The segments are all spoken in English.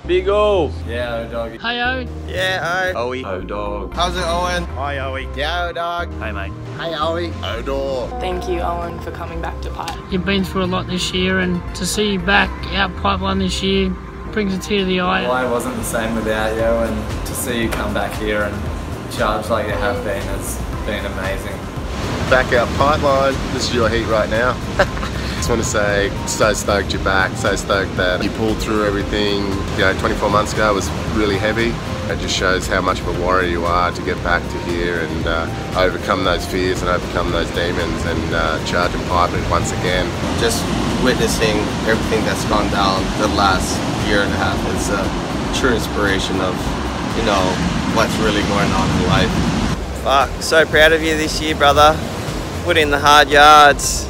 Big O. Yeah, O dog. Hey Owen. Yeah, O. Owie. O dog. How's it, Owen? Hi, Owie. Yeah, O dog. Hey mate. Hey, Owie. Odor. Thank you, Owen, for coming back to Pipe. You've been through a lot this year, and to see you back out pipeline this year brings a tear to the eye. Life wasn't the same without you, and to see you come back here and charge like you have been has been amazing. Back out pipeline, this is your heat right now. Just want to say, so stoked you're back, so stoked that you pulled through everything. You know, 24 months ago was really heavy. It just shows how much of a warrior you are to get back to here and overcome those fears and overcome those demons and charge and pipe it once again. Just witnessing everything that's gone down the last year and a half is a true inspiration of, you know, what's really going on in life. Fuck, so proud of you this year, brother. Put in the hard yards.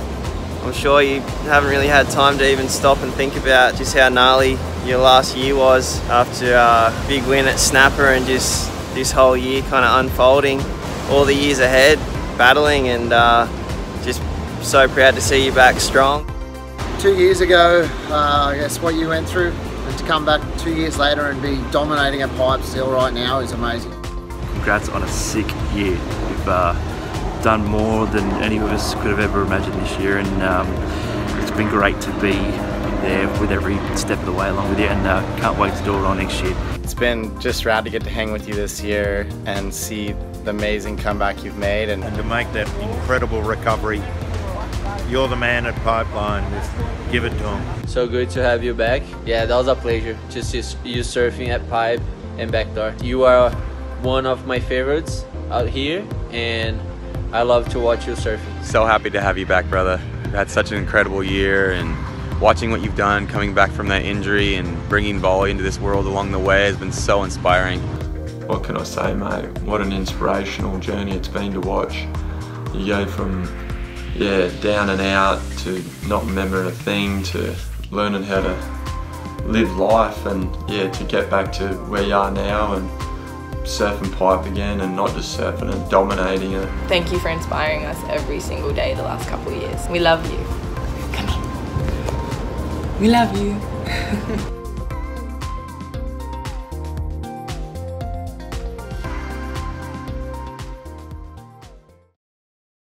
I'm sure you haven't really had time to even stop and think about just how gnarly your last year was after a big win at Snapper, and just this whole year kind of unfolding, all the years ahead, battling, and just so proud to see you back strong. 2 years ago, I guess what you went through, and to come back 2 years later and be dominating a pipe still right now is amazing. Congrats on a sick year. You've done more than any of us could have ever imagined this year, and it's been great to be there with every step of the way along with you, and can't wait to do it all next year. It's been just rad to get to hang with you this year and see the amazing comeback you've made, and To make that incredible recovery. You're the man at Pipeline. Just give it to him. So good to have you back. Yeah, that was a pleasure. Just you surfing at Pipe and backdoor. You are one of my favorites out here, and I love to watch you surfing. So happy to have you back, brother. You've had such an incredible year, and watching what you've done coming back from that injury and bringing volley into this world along the way has been so inspiring. What can I say, mate? What an inspirational journey it's been to watch. You go from, down and out to not remembering a thing to learning how to live life, and to get back to where you are now and surfing pipe again, and not just surfing and dominating it. Thank you for inspiring us every single day the last couple of years. We love you. Come here. We love you.